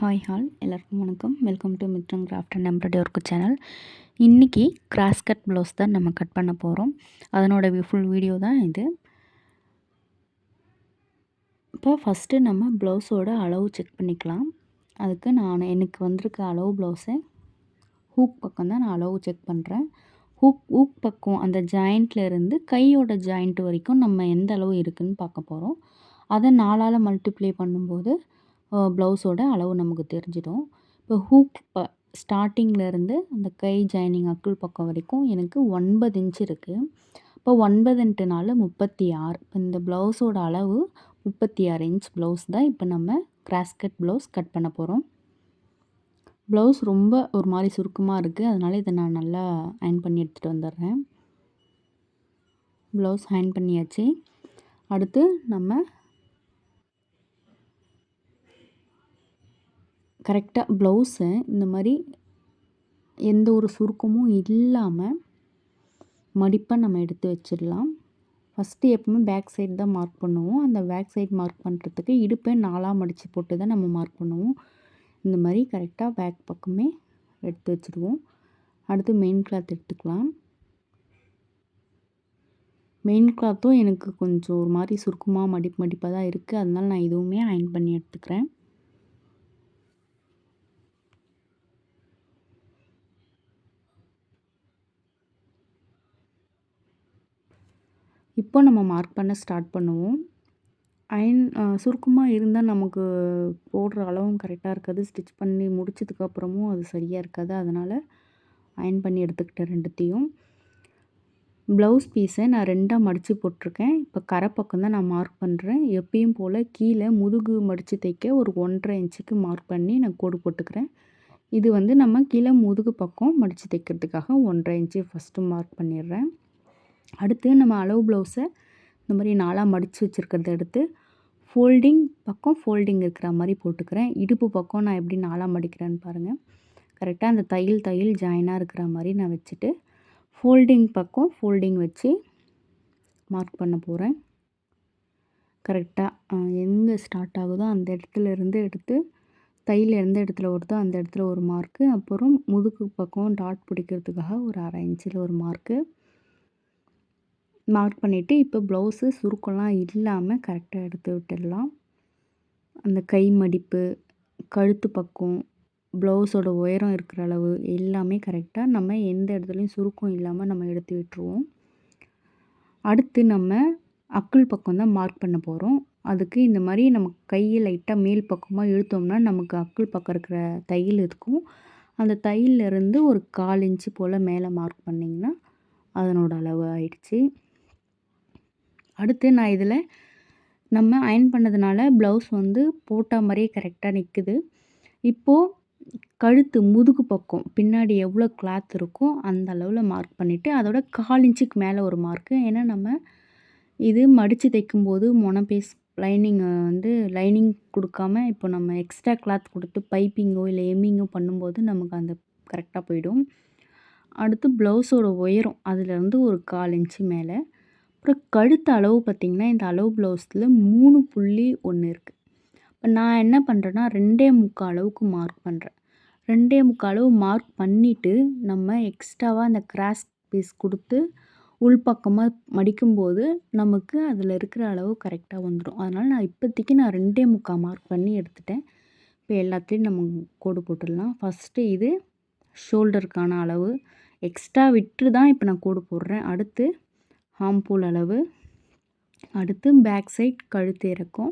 Hi hall எல்லாருக்கும் வணக்கம். Welcome to Mithran craft and embroidery work channel. இன்றைக்கி கிராஸ் கட் ப்ளவுஸ் தான் நம்ம கட் பண்ண போகிறோம். அதனோட ஃபுல் வீடியோ தான் இது. இப்போ ஃபஸ்ட்டு நம்ம ப்ளவுஸோட அளவு செக் பண்ணிக்கலாம். அதுக்கு எனக்கு வந்திருக்க அளவு ப்ளவுஸை ஹூக் பக்கம் தான் நான் அளவு செக் பண்ணுறேன். ஹூக் பக்கம் அந்த ஜாயிண்ட்லேருந்து கையோட ஜாயிண்ட் வரைக்கும் நம்ம எந்த அளவு இருக்குதுன்னு பார்க்க போகிறோம். அதை 4ஆல் மல்டிப்ளை பண்ணும்போது ப்ளவுஸோட அளவு நமக்கு தெரிஞ்சிடும். இப்போ ஹூக் ஸ்டார்டிங்லேருந்து அந்த கை ஜாயினிங் அக்குள் பக்கம் வரைக்கும் எனக்கு 9 இன்ச் இருக்குது. இப்போ 9 × 4 36. இப்போ இந்த ப்ளவுஸோட அளவு 36 இன்ச் ப்ளவுஸ் தான் இப்போ நம்ம கிராஸ் கட் ப்ளவுஸ் கட் பண்ண போகிறோம். ப்ளவுஸ் ரொம்ப ஒரு மாதிரி சுருக்கமாக இருக்குது, அதனால் இதை நான் நல்லா அயர்ன் பண்ணி எடுத்துகிட்டு வந்துடுறேன். ப்ளவுஸ் அயர்ன் பண்ணியாச்சு. அடுத்து நம்ம கரெக்டாக ப்ளவுஸை இந்த மாதிரி எந்த ஒரு சுருக்கமும் இல்லாமல் மடிப்பாக நம்ம எடுத்து வச்சிடலாம். ஃபஸ்ட்டு எப்பவுமே பேக் சைடு தான் மார்க் பண்ணுவோம். அந்த பேக் சைடு மார்க் பண்ணுறதுக்கு இடுப்பை 4ஆக மடித்து போட்டு தான் நம்ம மார்க் பண்ணுவோம். இந்த மாதிரி கரெக்டாக பேக் பக்கமே எடுத்து வச்சுடுவோம். அடுத்து மெயின் கிளாத் எடுத்துக்கலாம். மெயின் கிளாத்தும் எனக்கு கொஞ்சம் ஒரு மாதிரி சுருக்கமாக மடிப்பாக தான் இருக்குது, அதனால நான் இதுவுமே அயர்ன் பண்ணி எடுத்துக்கிறேன். இப்போ நம்ம மார்க் பண்ண ஸ்டார்ட் பண்ணுவோம். சுருக்கமாக இருந்தால் நமக்கு போடுற அளவும் கரெக்டாக இருக்காது. ஸ்டிச் பண்ணி முடிச்சதுக்கப்புறமும் அது சரியாக இருக்காது. அதனால் அயர்ன் பண்ணி எடுத்துக்கிட்டேன் ரெண்டுத்தையும். ப்ளவுஸ் பீஸை நான் 2ஆக மடித்து போட்டிருக்கேன். இப்போ கரை பக்கம் தான் நான் மார்க் பண்ணுறேன். எப்பயும் போல் கீழே முதுகு மடித்து தைக்க ஒரு 1.5 இன்ச்சுக்கு மார்க் பண்ணி நான் கோடு போட்டுக்கிறேன். இது நம்ம கீழே முதுகு பக்கம் மடித்து தைக்கிறதுக்காக 1.5 இன்ச்சு ஃபஸ்ட்டு மார்க் பண்ணிடுறேன். அடுத்து நம்ம அளவு ப்ளவுஸை இந்த மாதிரி 4ஆக மடித்து வச்சுருக்கிறத எடுத்து ஃபோல்டிங் இருக்கிற மாதிரி போட்டுக்கிறேன். இடுப்பு பக்கம் நான் எப்படி 4ஆக மடிக்கிறேன்னு பாருங்கள். கரெக்டாக அந்த தையல் ஜாயினாக இருக்கிற மாதிரி நான் வச்சுட்டு ஃபோல்டிங் வச்சு மார்க் பண்ண போகிறேன். கரெக்டாக எங்கே ஸ்டார்ட் ஆகுதோ அந்த இடத்துலேருந்து எடுத்து தையல் எந்த இடத்துல வருதோ அந்த இடத்துல ஒரு மார்க்கு, அப்புறம் முதுகு பக்கம் டாட் பிடிக்கிறதுக்காக ஒரு 1/2 இன்ச்சில் ஒரு மார்க் பண்ணிவிட்டு இப்போ ப்ளவுஸு சுருக்கம்லாம் இல்லாமல் கரெக்டாக எடுத்து விட்டுடலாம். அந்த கை மடிப்பு, கழுத்து பக்கம், ப்ளவுஸோட உயரம் இருக்கிற அளவு எல்லாமே கரெக்டாக நம்ம எந்த இடத்துலையும் சுருக்கம் இல்லாமல் நம்ம எடுத்து விட்டுருவோம். அடுத்து நம்ம அக்குள் பக்கம் தான் மார்க் பண்ண போகிறோம். அதுக்கு இந்த மாதிரி நம்ம கையை லைட்டாக மேல் பக்கமாக இழுத்தோம்னா நமக்கு அக்குள் பக்கம் இருக்கிற தையல் இருக்கும். அந்த தையல்லேருந்து ஒரு 1/4 இன்ச்சு போல் மேலே மார்க் பண்ணிங்கன்னா அதனோட அளவு ஆயிடுச்சு. அடுத்து நான் இதில் நம்ம அயர்ன் பண்ணதுனால ப்ளவுஸ் போட்ட மாதிரியே கரெக்டாக நிற்குது. இப்போது கழுத்து முதுகு பக்கம் பின்னாடி எவ்வளோ கிளாத் இருக்கோ அந்த அளவில் மார்க் பண்ணிவிட்டு அதோட 1/4 இன்ச்சுக்கு மேலே ஒரு மார்க்கு. ஏன்னா நம்ம இது மடித்து தைக்கும்போது மொனப்பீஸ் லைனிங் கொடுக்காம இப்போ நம்ம எக்ஸ்ட்ரா கிளாத் கொடுத்து பைப்பிங்கோ இல்லை எம்மிங்கோ பண்ணும்போது நமக்கு அந்த கரெக்டாக போயிடும். அடுத்து ப்ளவுஸோட உயரம் அதுலேருந்து ஒரு 1/4 இன்ச்சு மேலே. அப்புறம் கழுத்து அளவு பார்த்திங்கன்னா இந்த அளவு ப்ளவுஸில் 3.1 இருக்குது. இப்போ நான் என்ன பண்ணுறேன்னா 2.25 அளவுக்கு மார்க் பண்ணுறேன். 2.25 அளவு மார்க் பண்ணிவிட்டு நம்ம எக்ஸ்ட்ராவாக அந்த கிராஸ் பீஸ் கொடுத்து உள்பக்கமாக மடிக்கும்போது நமக்கு அதில் இருக்கிற அளவு கரெக்டாக வந்துடும். அதனால் நான் இப்போதைக்கு 2.25 மார்க் பண்ணி எடுத்துட்டேன். இப்போ எல்லாத்தையும் நம்ம கோடு போட்டுடலாம். ஃபஸ்ட்டு இது ஷோல்டருக்கான அளவு எக்ஸ்ட்ரா விட்டு தான் இப்போ நான் கோடு போடுறேன். அடுத்து ஆம்போல் அளவு, அடுத்து பேக் சைட் கழுத்து இறக்கம்,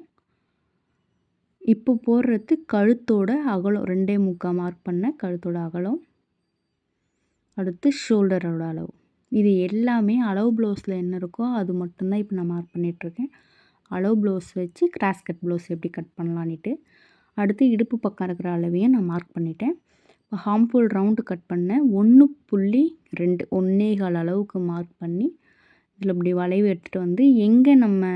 இப்போ போடுறது கழுத்தோட அகலம் 2.25 மார்க் பண்ண கழுத்தோட அகலம், அடுத்து ஷோல்டரோட அளவு. இது எல்லாமே அளவு ப்ளவுஸில் என்ன இருக்கோ அது மட்டும்தான் இப்போ நான் மார்க் பண்ணிகிட்ருக்கேன். அளவு ப்ளவுஸ் வச்சு கிராஸ் கட் ப்ளவுஸ் எப்படி கட் பண்ணலான்ட்டு. அடுத்து இடுப்பு பக்கம் இருக்கிற அளவையும் நான் மார்க் பண்ணிட்டேன். இப்போ ஹாம்போல் ரவுண்டு கட் பண்ண 1.2 1.25 அளவுக்கு மார்க் பண்ணி இதில் இப்படி வளைவு எடுத்துகிட்டு எங்கே நம்ம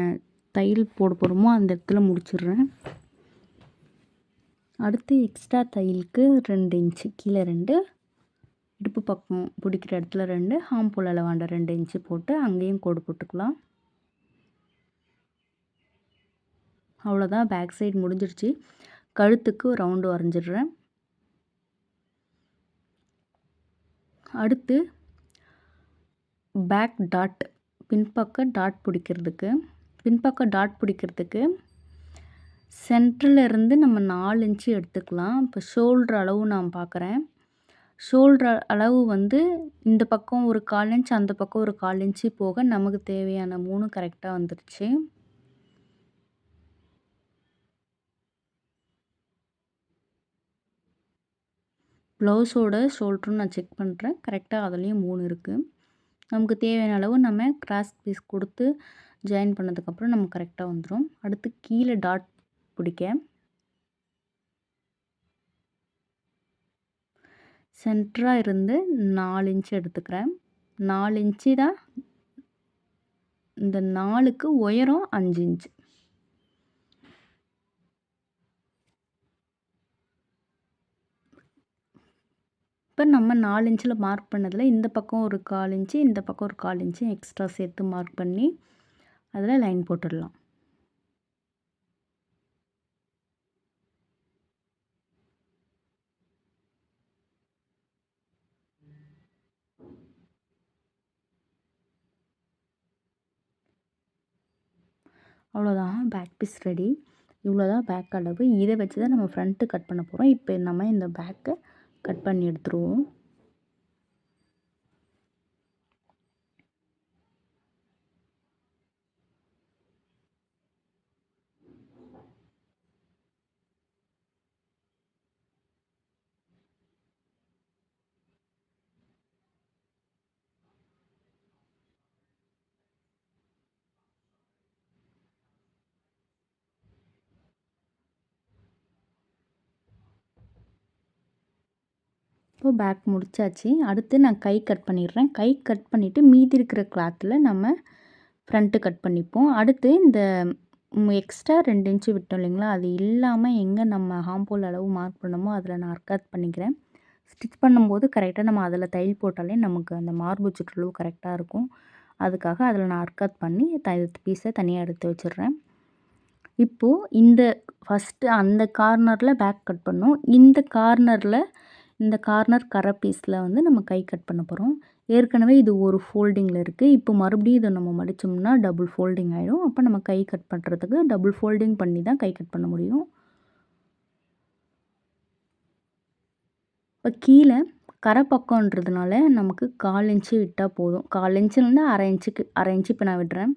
தையல் போட போகிறோமோ அந்த இடத்துல முடிச்சிடுறேன். அடுத்து எக்ஸ்ட்ரா தையலுக்கு 2 இன்ச்சு கீழே 2, இடுப்பு பக்கம் பிடிக்கிற இடத்துல 2, ஹாம்போல் அளவாண்ட 2 இன்ச்சு போட்டு அங்கேயும் கோடு போட்டுக்கலாம். அவ்வளோதான், பேக் சைடு முடிஞ்சிருச்சு. கழுத்துக்கு ரவுண்டு வரைஞ்சிடுறேன். அடுத்து பேக் டாட், பின்பக்க டாட் பிடிக்கிறதுக்கு சென்டரில் இருந்து நம்ம 4 இன்ச்சு எடுத்துக்கலாம். இப்போ ஷோல்டர் அளவு நான் பார்க்குறேன். ஷோல்டர் அளவு வந்து இந்த பக்கம் ஒரு 1/4 இன்ச், அந்த பக்கம் ஒரு 1/4 இன்ச்சு போக நமக்கு தேவையான 3 கரெக்டாக வந்துருச்சு. ப்ளவுஸோட ஷோல்டரும் நான் செக் பண்ணுறேன். கரெக்டாக அதுலேயும் 3 இருக்குது. நமக்கு தேவையான அளவு நம்ம கிராஸ் பீஸ் கொடுத்து ஜாயின் பண்ணதுக்கப்புறம் நமக்கு கரெக்டாக வந்துடும். அடுத்து கீழே டாட் பிடிக்க சென்டராக இருந்து 4 இன்ச்சு எடுத்துக்கிறேன். 4 இன்ச்சு தான் இந்த 4க்கு உயரம் 5 இன்ச்சு. இப்போ நம்ம 4 இன்ச்சில் மார்க் பண்ணதில் இந்த பக்கம் ஒரு 1/4 இன்ச்சு, இந்த பக்கம் ஒரு 1/4 இன்ச்சு எக்ஸ்ட்ரா சேர்த்து மார்க் பண்ணி அதில் லைன் போட்டுடலாம். அவ்வளோதான், பேக் பீஸ் ரெடி. இவ்வளோதான் பேக் அளவு. இதை வச்சு தான் நம்ம ஃப்ரண்ட்டு கட் பண்ண போகிறோம். இப்போ நம்ம இந்த பேக்கை கட் பண்ணி எடுத்துருவோம். இப்போ பேக் முடிச்சாச்சு. அடுத்து நான் கை கட் பண்ணிடுறேன். கை கட் பண்ணிவிட்டு மீதி இருக்கிற கிளாத்தில் நம்ம ஃப்ரண்ட்டு கட் பண்ணிப்போம். அடுத்து இந்த எக்ஸ்ட்ரா 2 இன்ச்சு விட்டோம் இல்லைங்களா, அது இல்லாமல் எங்கே நம்ம ஹாம்போல் அளவு மார்க் பண்ணமோ அதில் நான் அர்க்காத் பண்ணிக்கிறேன். ஸ்டிச் பண்ணும்போது கரெக்டாக நம்ம அதில் தையல் போட்டாலே நமக்கு அந்த மார்பு சுற்றளவு கரெக்டாக இருக்கும். அதுக்காக அதில் நான் அர்க்காத் பண்ணி பீஸை தனியாக எடுத்து வச்சிடுறேன். இப்போது இந்த ஃபஸ்ட்டு அந்த கார்னரில் பேக் கட் பண்ணோம். இந்த கார்னர் கரை பீஸில் வந்து நம்ம கை கட் பண்ண போகிறோம். ஏற்கனவே இது ஒரு ஃபோல்டிங்கில் இருக்குது. இப்போ மறுபடியும் இதை நம்ம மடித்தோம்னா டபுள் ஃபோல்டிங் ஆகிடும். அப்போ நம்ம கை கட் பண்ணுறதுக்கு டபுள் ஃபோல்டிங் பண்ணி தான் கை கட் பண்ண முடியும். இப்போ கீழே கரை பக்கம்ன்றதுனால நமக்கு 1/4 இன்ச்சு விட்டால் போதும். 1/4 இன்ச்சுலேருந்து அரை இன்ச்சு இப்போ நான் விடுறேன்.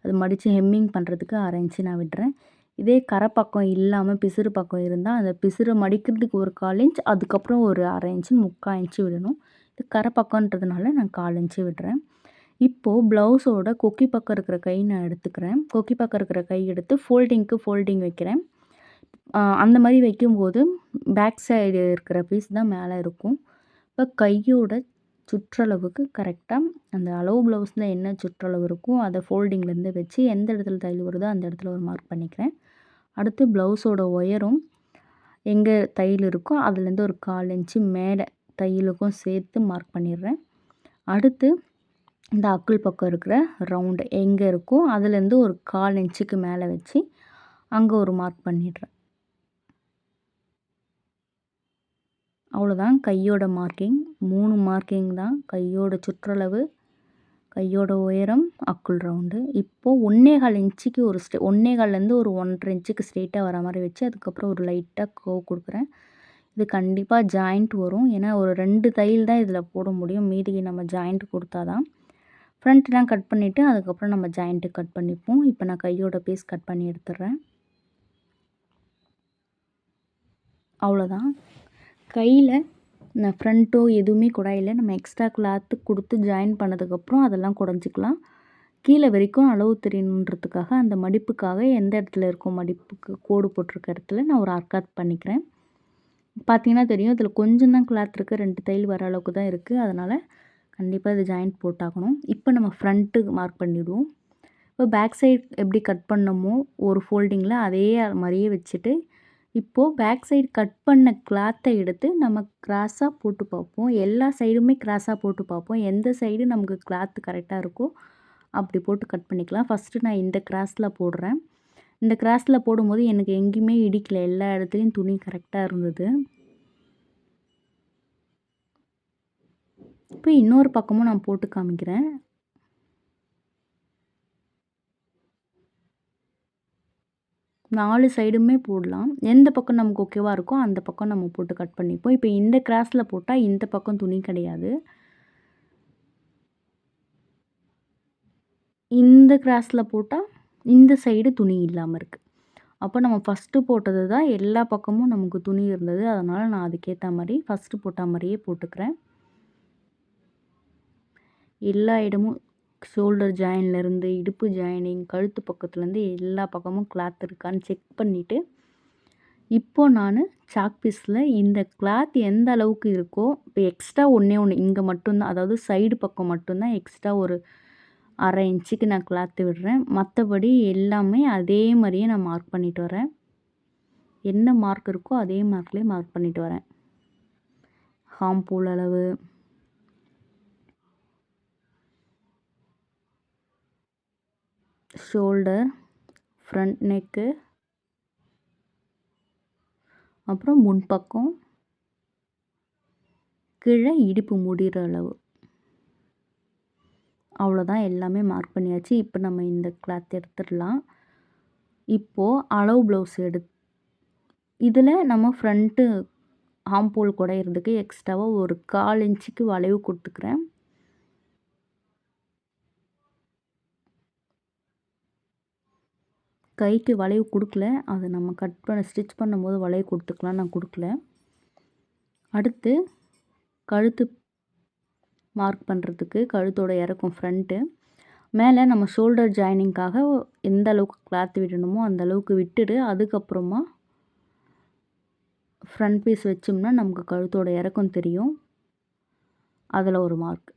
அது மடித்து ஹெம்மிங் பண்ணுறதுக்கு அரை இன்ச்சு நான் விடுறேன். இதே கரை பக்கம் இல்லாமல் பிசுறு பக்கம் இருந்தால் அந்த பிசுறை மடிக்கிறதுக்கு ஒரு 1/4 இன்ச், அதுக்கப்புறம் ஒரு அரை இன்ச்சு 3/4 இன்ச்சு விடணும். இது கரை பக்கம்ன்றதுனால நான் 1/4 இன்ச்சு விடுறேன். இப்போது ப்ளவுஸோட கொக்கி பக்கம் இருக்கிற கை நான் எடுத்துக்கிறேன். கொக்கி பக்கம் இருக்கிற கை எடுத்து ஃபோல்டிங் வைக்கிறேன். அந்த மாதிரி வைக்கும்போது பேக் சைடு இருக்கிற பீஸ் தான் மேலே இருக்கும். இப்போ கையோட சுற்றளவுக்கு கரெக்டாக அந்த அளவு ப்ளவுஸில் என்ன சுற்றளவு இருக்கோ அதை ஃபோல்டிங்லேருந்து வச்சு எந்த இடத்துல தையல் வருதோ அந்த இடத்துல ஒரு மார்க் பண்ணிக்கிறேன். அடுத்து ப்ளவுஸோட உயரம் எங்கே தையல் இருக்கோ அதுலேருந்து ஒரு 1/4 இன்ச்சு மேலே தையலுக்கும் சேர்த்து மார்க் பண்ணிடுறேன். அடுத்து இந்த அக்குள் பக்கம் இருக்கிற ரவுண்டு எங்கே இருக்கோ அதுலேருந்து ஒரு 1/4 இன்ச்சுக்கு மேலே வச்சு அங்கே ஒரு மார்க் பண்ணிடுறேன். அவ்வளோதான் கையோட மார்க்கிங். 3 மார்க்கிங் தான். கையோட சுற்றளவு, கையோட உயரம், அக்குள் ரவுண்டு. இப்போது 1/4 இன்ச்சுக்கு 1/4லேருந்து ஒரு 1.5 இன்ச்சுக்கு ஸ்ட்ரெயிட்டாக வர மாதிரி வச்சு அதுக்கப்புறம் ஒரு லைட்டாக கர்வ் கொடுக்குறேன். இது கண்டிப்பாக ஜாயிண்ட் வரும். ஏன்னா ஒரு 2 தையல் தான் இதில் போட முடியும். மீதி நம்ம ஜாயிண்ட் கொடுத்தா தான். ஃப்ரண்ட்லாம் கட் பண்ணிவிட்டு அதுக்கப்புறம் நம்ம ஜாயிண்ட்டு கட் பண்ணிப்போம். இப்போ நான் கையோட பீஸ் கட் பண்ணி எடுத்துடுறேன். அவ்வளோதான். கையில் நான் ஃப்ரண்ட்டோ எதுவுமே குடையில. நம்ம எக்ஸ்ட்ரா கிளாத்து கொடுத்து ஜாயின் பண்ணதுக்கப்புறம் அதெல்லாம் குடஞ்சிக்கலாம். கீழே வரைக்கும் அளவு தெரியணுன்றதுக்காக அந்த மடிப்புக்காக எந்த இடத்துல இருக்கோ மடிப்புக்கு கோடு போட்டிருக்க இடத்துல நான் ஒரு அர்க்காத் பண்ணிக்கிறேன். பார்த்தீங்கன்னா தெரியும் இதில் கொஞ்சம் தான் கிளாத் இருக்குது. 2 தையல் வர அளவுக்கு தான் இருக்குது. அதனால் கண்டிப்பாக இது ஜாயிண்ட் போட்டாகணும். இப்போ நம்ம ஃப்ரண்ட்டுக்கு மார்க் பண்ணிவிடுவோம். இப்போ பேக் சைட் எப்படி கட் பண்ணமோ ஒரு ஃபோல்டிங்கில் அதே மாதிரியே வச்சுட்டு இப்போது பேக் சைடு கட் பண்ண கிளாத்தை எடுத்து நம்ம கிராஸாக போட்டு பார்ப்போம். எல்லா சைடுமே கிராஸாக போட்டு பார்ப்போம். எந்த சைடு நமக்கு கிளாத்து கரெக்டாக இருக்கோ அப்படி போட்டு கட் பண்ணிக்கலாம். ஃபஸ்ட்டு நான் இந்த கிராஸில் போடுறேன். இந்த கிராஸில் போடும்போது எனக்கு எங்கேயுமே இடிக்கல, எல்லா இடத்துலையும் துணி கரெக்டாக இருந்தது. இப்போ இன்னொரு பக்கமும் நான் போட்டு காமிக்கிறேன். நாலு சைடுமே போடலாம். எந்த பக்கம் நமக்கு ஓகேவா இருக்கோ அந்த பக்கம் நம்ம போட்டு கட் பண்ணிப்போம். இப்போ இந்த கிராஸில் போட்டால் இந்த பக்கம் துணி கிடையாது. இந்த கிராஸில் போட்டால் இந்த சைடு துணி இல்லாமல் இருக்குது. அப்போ நம்ம ஃபஸ்ட்டு போட்டது தான் எல்லா பக்கமும் நமக்கு துணி இருந்தது. அதனால் நான் அதுக்கேற்ற மாதிரி ஃபஸ்ட்டு போட்ட மாதிரியே போட்டுக்கிறேன். எல்லா இடமும் ஷோல்டர் ஜாயின்லேருந்து இடுப்பு ஜாயினிங், கழுத்து பக்கத்துலேருந்து எல்லா பக்கமும் கிளாத் இருக்கான்னு செக் பண்ணிவிட்டு, இப்போது நான் சாக் பீஸில் இந்த கிளாத் எந்த அளவுக்கு இருக்கோ, இப்போ எக்ஸ்ட்ரா ஒன்றே ஒன்று இங்கே மட்டும்தான், அதாவது சைடு பக்கம் மட்டும்தான் எக்ஸ்ட்ரா ஒரு 1/2 இன்ச்சுக்கு நான் கிளாத்து விடுறேன். மற்றபடி எல்லாமே அதே மாதிரியே நான் மார்க் பண்ணிட்டு வரேன். என்ன மார்க் இருக்கோ அதே மார்க்லேயே மார்க் பண்ணிட்டு வரேன். ஹார்ம்பூல் அளவு, ஷோல்டர், ஃப்ரண்ட் நெக்கு, அப்புறம் முன்பக்கம், கீழே இடுப்பு முடிகிற அளவு. அவ்வளோதான், எல்லாமே மார்க் பண்ணியாச்சு. இப்போ நம்ம இந்த கிளாத் எடுத்துடலாம். இப்போது அளவு ப்ளவுஸ் இதில் நம்ம ஃப்ரண்ட்டு ஆம்போல் குடையிறதுக்கு எக்ஸ்ட்ராவாக ஒரு 1/4 இன்ச்சுக்கு வளைவு கொடுத்துக்கிறேன். கைக்கு வளைவு கொடுக்கல, அதை நம்ம ஸ்டிச் பண்ணும்போது வளைவு கொடுத்துக்கலாம், நான் கொடுக்கல. அடுத்து கழுத்து மார்க் பண்ணுறதுக்கு கழுத்தோட இறக்கம் ஃப்ரண்ட்டு மேலே நம்ம ஷோல்டர் ஜாயினிங்காக எந்த அளவுக்கு கிளாத் விடணுமோ அந்த அளவுக்கு விட்டுட்டு அதுக்கப்புறமா ஃப்ரண்ட் பீஸ் வச்சோம்னா நமக்கு கழுத்தோட இறக்கம் தெரியும். அதில் ஒரு மார்க்.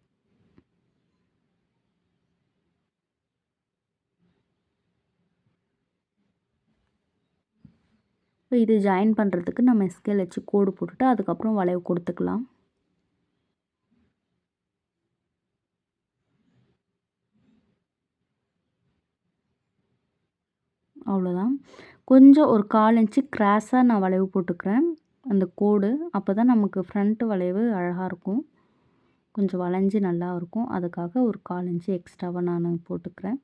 இப்போ இது ஜாயின் பண்ணுறதுக்கு நம்ம ஸ்கேல் வச்சு கோடு போட்டுட்டு அதுக்கப்புறம் வளைவு கொடுத்துக்கலாம். அவ்வளோதான். கொஞ்சம் ஒரு 1/4 இன்ச்சு கிராஸாக நான் வளைவு போட்டுக்கிறேன் அந்த கோடு. அப்போ தான் நமக்கு ஃப்ரண்ட்டு வளைவு அழகாக இருக்கும், கொஞ்சம் வளைஞ்சி நல்லா இருக்கும். அதுக்காக ஒரு 1/4 இன்ச்சு எக்ஸ்ட்ராவாக நான் போட்டுக்கிறேன்.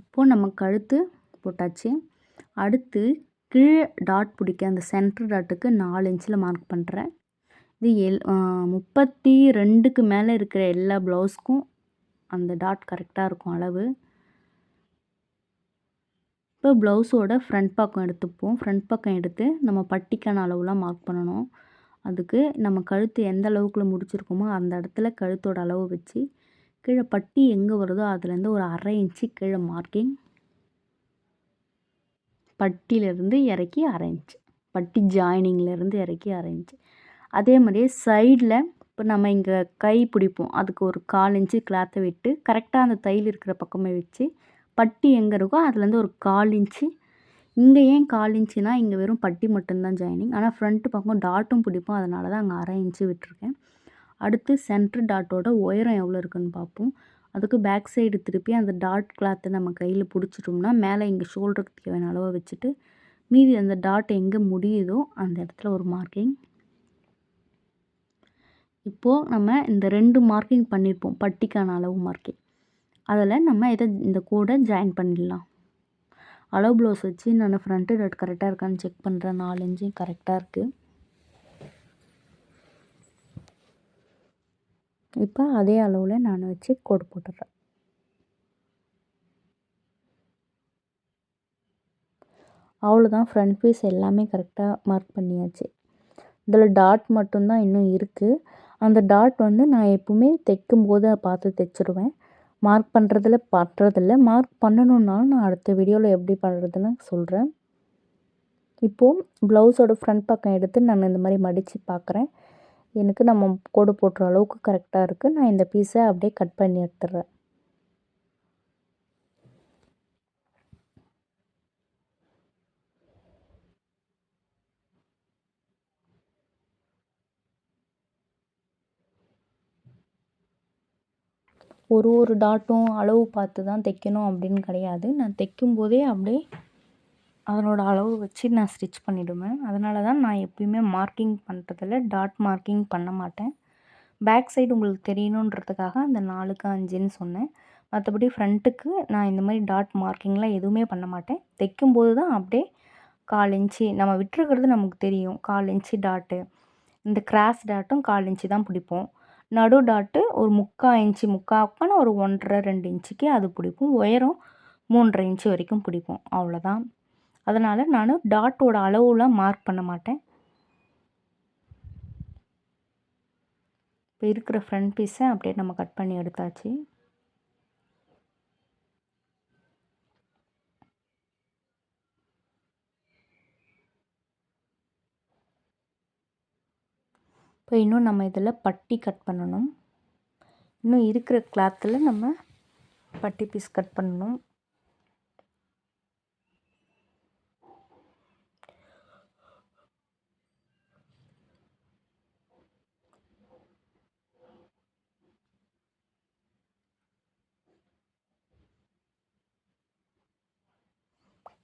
இப்போது நம்ம கழுத்து போட்டாச்சு. அடுத்து கீழே டாட் பிடிக்க அந்த சென்டர் டாட்டுக்கு 4 இன்ச்சில் மார்க் பண்ணுறேன். இது 32க்கு மேலே இருக்கிற எல்லா ப்ளவுஸ்க்கும் அந்த டாட் கரெக்டாக இருக்கும் அளவு. இப்போ ப்ளவுஸோட ஃப்ரண்ட் பக்கம் எடுத்துப்போம். ஃப்ரண்ட் பக்கம் எடுத்து நம்ம பட்டிக்கான அளவுலாம் மார்க் பண்ணணும். அதுக்கு நம்ம கழுத்து எந்த அளவுக்குள்ள முடிச்சிருக்கோமோ அந்த இடத்துல கழுத்தோட அளவு வச்சு கீழே பட்டி எங்கே வருதோ அதுலேருந்து ஒரு 1/2 இன்ச்சு கீழே மார்க்கிங். பட்டியிலேருந்து இறக்கி 1/2 இன்ச்சு, பட்டி ஜாயினிங்லேருந்து இறக்கி 1/2 இன்ச்சு. அதே மாதிரியே சைடில் இப்போ நம்ம இங்கே கை பிடிப்போம், அதுக்கு ஒரு 1/4 இன்ச்சு கிளாத்தை விட்டு கரெக்டாக அந்த தையல் இருக்கிற பக்கமே வச்சு பட்டி எங்கே இருக்கோ அதுலேருந்து ஒரு 1/4 இன்ச்சு. இங்கே ஏன் 1/4 இன்ச்சுனா இங்கே வெறும் பட்டி மட்டும்தான் ஜாயினிங், ஆனால் ஃப்ரண்ட்டு பக்கம் டாட்டும் பிடிப்போம், அதனால தான் அங்கே 1/2 இன்ச்சு விட்டுருக்கேன். அடுத்து சென்ட்ரு டாட்டோட உயரம் எவ்வளோ இருக்குன்னு பார்ப்போம். அதுக்கு பேக் சைடு திருப்பி அந்த டாட் கிளாத்தை நம்ம கையில் பிடிச்சிட்டோம்னா மேலே இங்கே ஷோல்டருக்கு தேவையான அளவை வச்சுட்டு மீதி அந்த டாட் எங்கே முடியுதோ அந்த இடத்துல ஒரு மார்க்கிங். இப்போது நம்ம இந்த 2 மார்க்கிங் பண்ணியிருப்போம், பட்டிக்கான அளவு மார்க்கிங். அதில் நம்ம இந்த கோடை ஜாயின் பண்ணிடலாம். அளவு ப்ளவுஸ் வச்சு நான் ஃப்ரண்ட்டு டாட் கரெக்டாக இருக்கான்னு செக் பண்ணுறேன். 4 இன்ச்சும் கரெக்டாக இருக்குது. இப்போ அதே அளவில் நான் வச்சு கோடு போட்டுடுறேன். அவ்வளோதான், ஃப்ரண்ட் பீஸ் எல்லாமே கரெக்டாக மார்க் பண்ணியாச்சு. இதில் டாட் மட்டும்தான் இன்னும் இருக்குது. அந்த டாட் நான் எப்பவுமே தைக்கும்போது பார்த்து தைச்சிருவேன். மார்க் பண்ணுறதில்ல. மார்க் பண்ணணுன்னாலும் நான் அடுத்த வீடியோவில் எப்படி பண்ணுறதுன்னு சொல்கிறேன். இப்போது ப்ளவுஸோட ஃப்ரண்ட் பக்கம் எடுத்து நான் இந்த மாதிரி மடித்து பார்க்குறேன். எனக்கு நம்ம கோடு போட்டுற அளவுக்கு கரெக்டாக இருக்குது. நான் இந்த பீஸை அப்படியே கட் பண்ணி எடுத்துடுறேன். ஒரு டாட்டும் அளவு பார்த்து தான் தைக்கணும் அப்படின்னு கிடையாது. நான் தைக்கும்போதே அப்படியே அதனோட அளவு வச்சு நான் ஸ்டிச் பண்ணிவிடுவேன். அதனால தான் நான் எப்பயுமே மார்க்கிங் பண்ணுறதில்ல, டாட் மார்க்கிங் பண்ண மாட்டேன். பேக் சைடு உங்களுக்கு தெரியணுன்றதுக்காக அந்த 4க்கு 5ன்னு சொன்னேன். மற்றபடி ஃப்ரண்ட்டுக்கு நான் இந்த மாதிரி டாட் மார்க்கிங்லாம் எதுவுமே பண்ண மாட்டேன். தைக்கும்போது தான் அப்படியே 1/4 இன்ச்சு நம்ம விட்டுருக்கிறது நமக்கு தெரியும். 1/4 இன்ச்சு டாட்டு. இந்த கிராஸ் டாட்டும் 1/4 இன்ச்சு தான் பிடிப்போம். நடு டாட்டு ஒரு 3/4 இன்ச்சு 3/4னா ஒரு 1 1/2 2 இன்ச்சுக்கு அது பிடிப்போம். உயரம் 3 1/2 இன்ச்சு வரைக்கும் பிடிப்போம். அவ்வளோதான். அதனால் நான் டாட்டோட அளவுலாம் மார்க் பண்ண மாட்டேன். இப்போ இருக்கிற ஃப்ரண்ட் பீஸை அப்படியே நம்ம கட் பண்ணி எடுத்தாச்சு. இப்போ இன்னும் நம்ம இதில் பட்டி கட் பண்ணணும். இன்னும் இருக்கிற கிளாத்தில் நம்ம பட்டி பீஸ் கட் பண்ணணும்.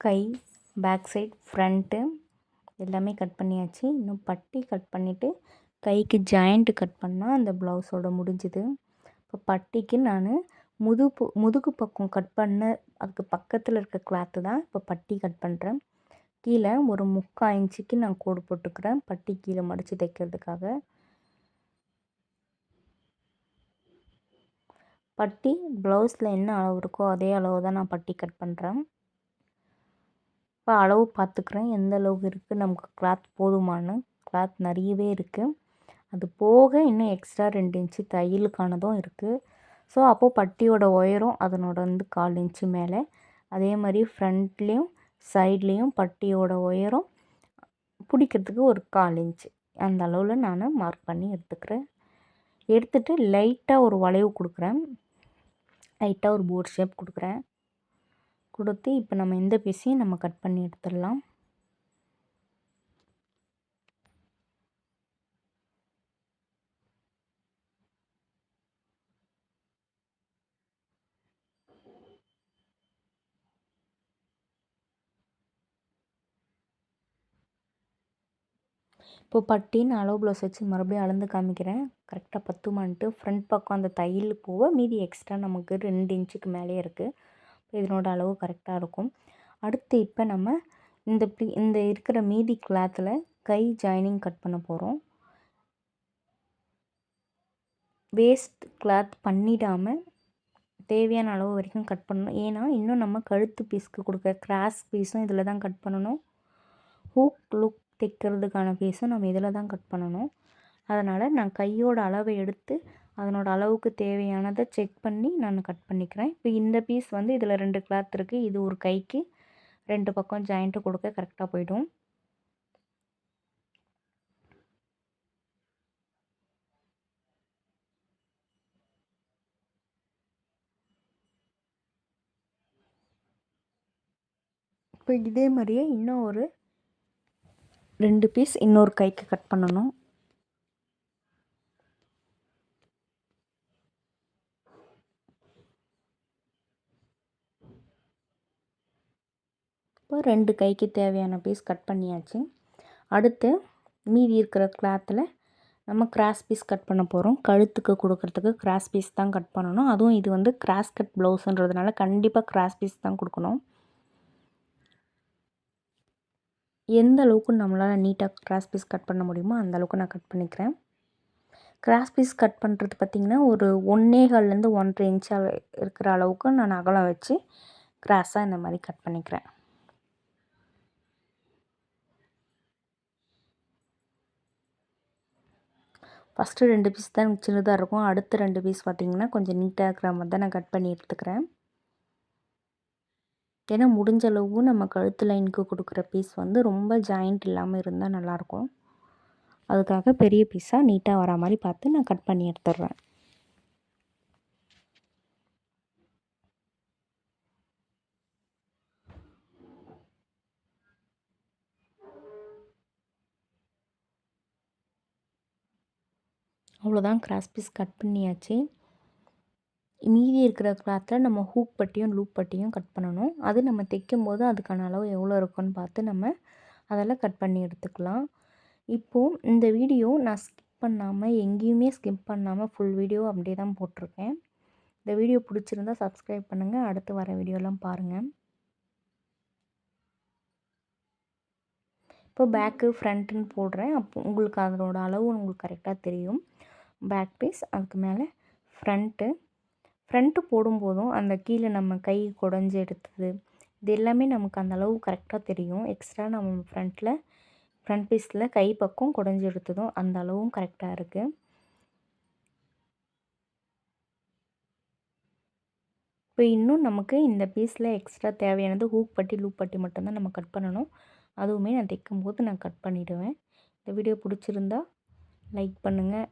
கை, பேக் சைட், ஃப்ரண்ட்டு எல்லாமே கட் பண்ணியாச்சு. இன்னும் பட்டி கட் பண்ணிவிட்டு கைக்கு ஜாயிண்ட்டு கட் பண்ணால் அந்த ப்ளவுஸோட முடிஞ்சுது. இப்போ பட்டிக்கு நான் முதுகு பக்கம் கட் பண்ண அதுக்கு பக்கத்தில் இருக்க கிளாத்து தான் இப்போ பட்டி கட் பண்ணுறேன். கீழே ஒரு 3/4 இன்ச்சுக்கு நான் கோடு போட்டுக்கிறேன் பட்டி கீழே மடித்து தைக்கிறதுக்காக. பட்டி ப்ளவுஸில் என்ன அளவு இருக்கோ அதே அளவு தான் நான் பட்டி கட் பண்ணுறேன். இப்போ அளவு பார்த்துக்கிறேன் எந்த அளவுக்கு இருக்குது, நமக்கு கிளாத் போதுமானு. கிளாத் நிறையவே இருக்குது. அது போக இன்னும் எக்ஸ்ட்ரா 2 இன்ச்சு தையலுக்கானதும் இருக்குது. ஸோ அப்போது பட்டியோட உயரம் அதனோட 1/4 இன்ச்சு மேலே. அதே மாதிரி ஃப்ரண்ட்லேயும் சைட்லேயும் பட்டியோட உயரம் பிடிக்கிறதுக்கு ஒரு 1/4 இன்ச்சு அந்த அளவில் நான் மார்க் பண்ணி எடுத்துக்கிறேன். எடுத்துகிட்டு லைட்டாக ஒரு வளைவு கொடுக்குறேன். லைட்டாக ஒரு போட் ஷேப் கொடுக்குறேன். கொடுத்து இப்போ நம்ம இந்த பீஸையும் நம்ம கட் பண்ணி எடுத்துடலாம். இப்போ பட்டின்னு அளவு ப்ளவுஸ் வச்சு மறுபடியும் அளந்து காமிக்கிறேன். கரெக்டாக பத்துமான்ட்டு. ஃப்ரண்ட் பக்கம் அந்த தையல் போக மீதி எக்ஸ்ட்ரா நமக்கு 2 இன்ச்சுக்கு மேலே இருக்குது. இதனோட அளவு கரெக்டாக இருக்கும். அடுத்து இப்போ நம்ம இந்த இருக்கிற மீதி கிளாத்தில் கை ஜாயினிங் கட் பண்ண போகிறோம். வேஸ்ட் கிளாத் பண்ணிடாமல் தேவையான அளவு வரைக்கும் கட் பண்ணணும். ஏன்னா இன்னும் நம்ம கழுத்து பீஸ்க்கு கொடுக்குற கிராஸ் பீஸும் இதில் தான் கட் பண்ணணும். ஹூக் லுக் தைக்கிறதுக்கான பீஸும் நம்ம இதில் தான் கட் பண்ணணும். அதனால் நான் கையோட அளவை எடுத்து அதனோட அளவுக்கு தேவையானதை செக் பண்ணி நான் கட் பண்ணிக்கிறேன். இப்போ இந்த பீஸ் வந்து இதில் 2 கிளாத் இருக்குது. இது ஒரு கைக்கு 2 பக்கம் ஜாயிண்ட்டு கொடுக்க கரெக்டாக போய்டும். இப்போ இதே மாதிரியே இன்னும் ஒரு 2 பீஸ் இன்னொரு கைக்கு கட் பண்ணணும். இப்போ 2 கைக்கு தேவையான பீஸ் கட் பண்ணியாச்சு. அடுத்து மீதி இருக்கிற கிளாத்தில் நம்ம கிராஸ் பீஸ் கட் பண்ண போகிறோம். கழுத்துக்கு கொடுக்குறதுக்கு கிராஸ் பீஸ் தான் கட் பண்ணணும். அதுவும் இது வந்து கிராஸ் கட் ப்ளவுஸுன்றதுனால கண்டிப்பாக கிராஸ் பீஸ் தான் கொடுக்கணும். எந்த அளவுக்கு நம்மளால் நீட்டாக கிராஸ் பீஸ் கட் பண்ண முடியுமோ அந்த அளவுக்கு நான் கட் பண்ணிக்கிறேன். கிராஸ் பீஸ் கட் பண்ணுறது பார்த்திங்கன்னா ஒரு 1.25லேருந்து 1.5 இன்ச்சாக இருக்கிற அளவுக்கு நான் அகலம் வச்சு கிராஸாக இந்த மாதிரி கட் பண்ணிக்கிறேன். ஃபஸ்ட்டு 2 பீஸ் தான் எனக்கு சின்னதாக இருக்கும். அடுத்த 2 பீஸ் பார்த்திங்கன்னா கொஞ்சம் நீட்டாக இருக்கிற மாதிரி தான் நான் கட் பண்ணி எடுத்துக்கிறேன். ஏன்னா முடிஞ்ச அளவு நம்ம கழுத்து லைனுக்கு கொடுக்குற பீஸ் வந்து ரொம்ப ஜாயிண்ட் இல்லாமல் இருந்தால் நல்லாயிருக்கும். அதுக்காக பெரிய பீஸாக நீட்டாக வர மாதிரி பார்த்து நான் கட் பண்ணி எடுத்துடுறேன். அவ்வளோதான், கிராஸ் பீஸ் கட் பண்ணியாச்சு. மீதி இருக்கிற கிளாத்தில் நம்ம ஹூக் பட்டியும் லூப் பட்டியும் கட் பண்ணணும். அது நம்ம தைக்கும்போது அதுக்கான அளவு எவ்வளோ இருக்குன்னு பார்த்து நம்ம அதெல்லாம் கட் பண்ணி எடுத்துக்கலாம். இப்போது இந்த வீடியோ நான் ஸ்கிப் பண்ணாமல் எங்கேயுமே ஸ்கிப் பண்ணாமல் ஃபுல் வீடியோ அப்படியே தான் போட்டிருக்கேன். இந்த வீடியோ பிடிச்சிருந்தா சப்ஸ்கிரைப் பண்ணுங்கள். அடுத்து வர வீடியோலாம் பாருங்கள். இப்போ பேக்கு ஃப்ரண்ட்டுன்னு போடுறேன். அப்போ உங்களுக்கு அதனோட அளவு உங்களுக்கு கரெக்டாக தெரியும். பேக் பீஸ், அதுக்கு மேலே ஃப்ரண்ட்டு போடும்போதும் அந்த கீழே நம்ம கை குடஞ்சி எடுத்தது இது எல்லாமே நமக்கு அந்த அளவு கரெக்டாக தெரியும். எக்ஸ்ட்ரா நம்ம ஃப்ரண்ட் பீஸில் கை பக்கம் குடஞ்சி எடுத்ததும் அந்த அளவும் கரெக்டாக இருக்குது. இப்போ இன்னும் நமக்கு இந்த பீஸில் எக்ஸ்ட்ரா தேவையானது ஹூக் பட்டி லூப் பட்டி மட்டும்தான் நம்ம கட் பண்ணணும். அதுவுமே நான் தைக்கும்போது நான் கட் பண்ணிவிடுவேன். இந்த வீடியோ பிடிச்சிருந்தா லைக் பண்ணுங்கள்.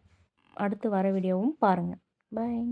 அடுத்து வர வீடியோவும் பாருங்கள். பாய்.